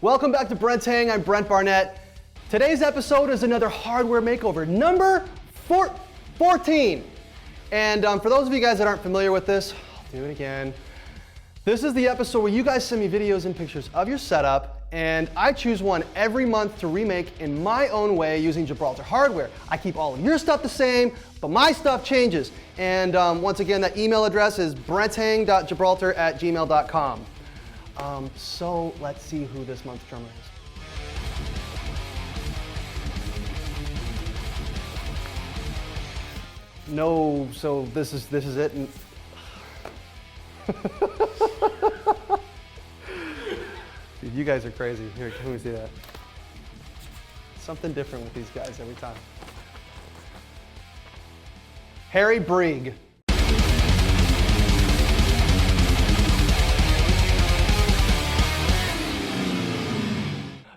Welcome back to Brent's Hang. I'm Brent Barnett. Today's episode is another hardware makeover, number 14. And for those of you guys that aren't familiar with this, I'll do it again. This is the episode where you guys send me videos and pictures of your setup, and I choose one every month to remake in my own way using Gibraltar hardware. I keep all of your stuff the same, but my stuff changes. And once again, that email address is brenthang.gibraltar@gmail.com. So let's see who this month's drummer is. No, so this is it. And dude, you guys are crazy. Here, can we see that? Something different with these guys every time. Harry Brigg.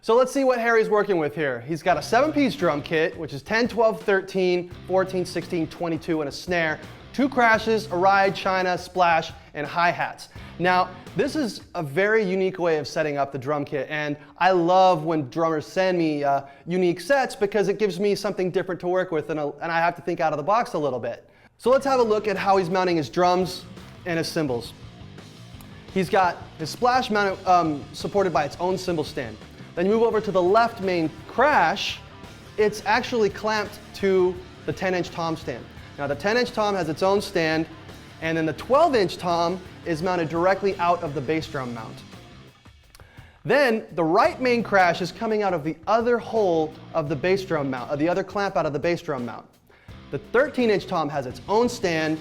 So let's see what Harry's working with here. He's got a 7-piece drum kit, which is 10, 12, 13, 14, 16, 22, and a snare, 2 crashes, a ride, china, splash, and hi-hats. Now, this is a very unique way of setting up the drum kit, and I love when drummers send me unique sets because it gives me something different to work with, and I have to think out of the box a little bit. So let's have a look at how he's mounting his drums and his cymbals. He's got his splash mounted, supported by its own cymbal stand. Then you move over to the left main crash, it's actually clamped to the 10-inch tom stand. Now the 10-inch tom has its own stand, and then the 12-inch tom is mounted directly out of the bass drum mount. Then the right main crash is coming out of the other hole of the bass drum mount, the other clamp out of the bass drum mount. The 13-inch tom has its own stand,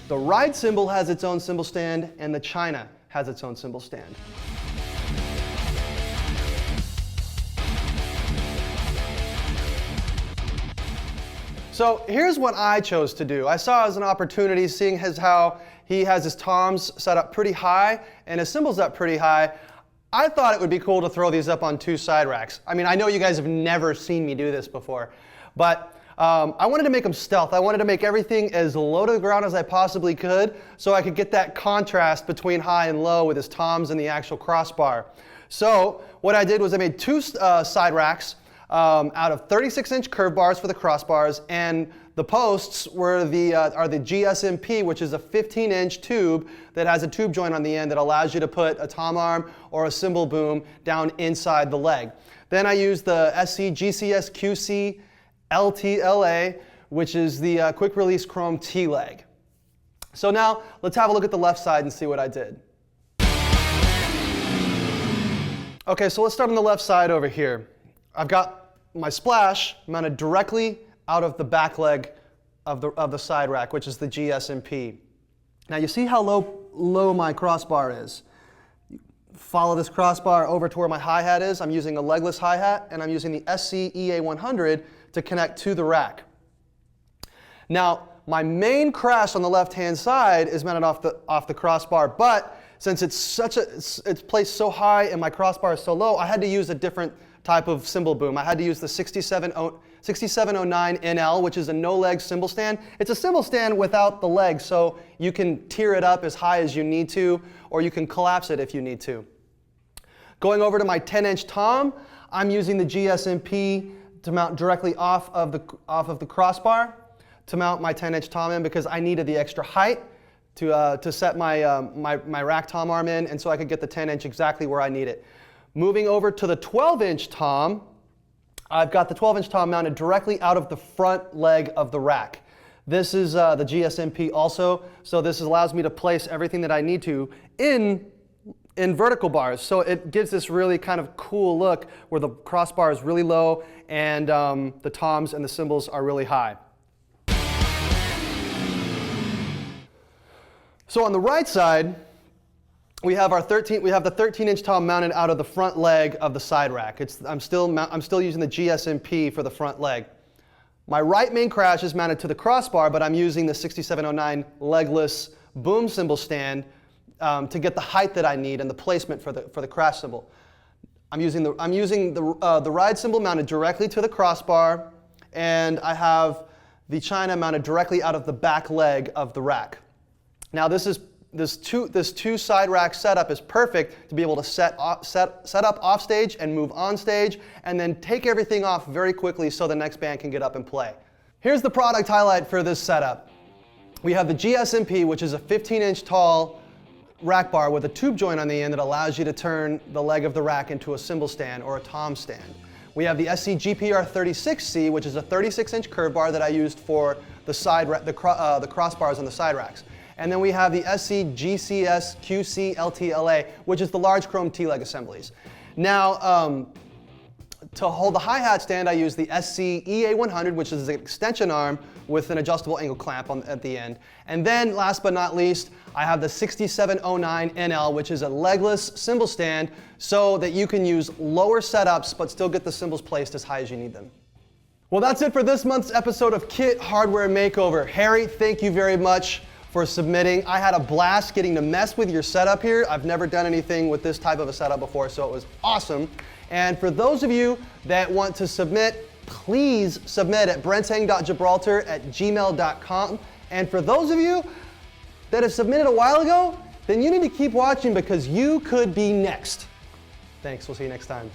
the ride cymbal has its own cymbal stand, and the china has its own cymbal stand. So here's what I chose to do. I saw as an opportunity, seeing how he has his toms set up pretty high and his cymbals up pretty high. I thought it would be cool to throw these up on 2 side racks. I mean, I know you guys have never seen me do this before, but I wanted to make them stealth. I wanted to make everything as low to the ground as I possibly could so I could get that contrast between high and low with his toms and the actual crossbar. So what I did was I made 2 side racks out of 36-inch curve bars for the crossbars, and the posts are the GSMP, which is a 15-inch tube that has a tube joint on the end that allows you to put a tom arm or a cymbal boom down inside the leg. Then I used the SC GCS QC LTLA, which is the quick release chrome T-leg. So now let's have a look at the left side and see what I did. Okay, so let's start on the left side over here. I've got my splash mounted directly out of the back leg of the side rack, which is the GSMP. Now you see how low my crossbar is. Follow this crossbar over to where my hi-hat is. I'm using a legless hi-hat, and I'm using the SC EA100 to connect to the rack. Now my main crash on the left-hand side is mounted off the crossbar, but since it's placed so high and my crossbar is so low, I had to use a different type of cymbal boom. I had to use the 6709 NL, which is a no-leg cymbal stand. It's a cymbal stand without the legs, so you can tear it up as high as you need to, or you can collapse it if you need to. Going over to my 10-inch tom, I'm using the GSMP to mount directly off of the crossbar to mount my 10-inch tom in because I needed the extra height to set my rack tom arm in, and so I could get the 10-inch exactly where I need it. Moving over to the 12-inch tom, I've got the 12-inch tom mounted directly out of the front leg of the rack. This is the GSMP also, so this allows me to place everything that I need to in vertical bars. So it gives this really kind of cool look where the crossbar is really low and the toms and the cymbals are really high. So on the right side, we have the 13-inch tom mounted out of the front leg of the side rack. I'm still using the GSMP for the front leg. My right main crash is mounted to the crossbar, but I'm using the 6709 legless boom cymbal stand to get the height that I need and the placement for the crash cymbal. I'm using the ride cymbal mounted directly to the crossbar, and I have the china mounted directly out of the back leg of the rack. Now this is two side rack setup is perfect to be able to set up off stage and move on stage, and then take everything off very quickly so the next band can get up and play. Here's the product highlight for this setup. We have the GSMP, which is a 15-inch tall rack bar with a tube joint on the end that allows you to turn the leg of the rack into a cymbal stand or a tom stand. We have the SC GPR36C, which is a 36-inch curve bar that I used for the crossbars on the side racks. And then we have the SC GCS QC LTLA, which is the large chrome T-leg assemblies. Now, to hold the hi-hat stand, I use the SC EA100, which is an extension arm with an adjustable angle clamp at the end. And then, last but not least, I have the 6709 NL, which is a legless cymbal stand so that you can use lower setups but still get the cymbals placed as high as you need them. Well, that's it for this month's episode of Kit Hardware Makeover. Harry, thank you very much for submitting. I had a blast getting to mess with your setup here. I've never done anything with this type of a setup before, so it was awesome. And for those of you that want to submit, please submit at brenthang.gibraltar@gmail.com. And for those of you that have submitted a while ago, then you need to keep watching because you could be next. Thanks, we'll see you next time.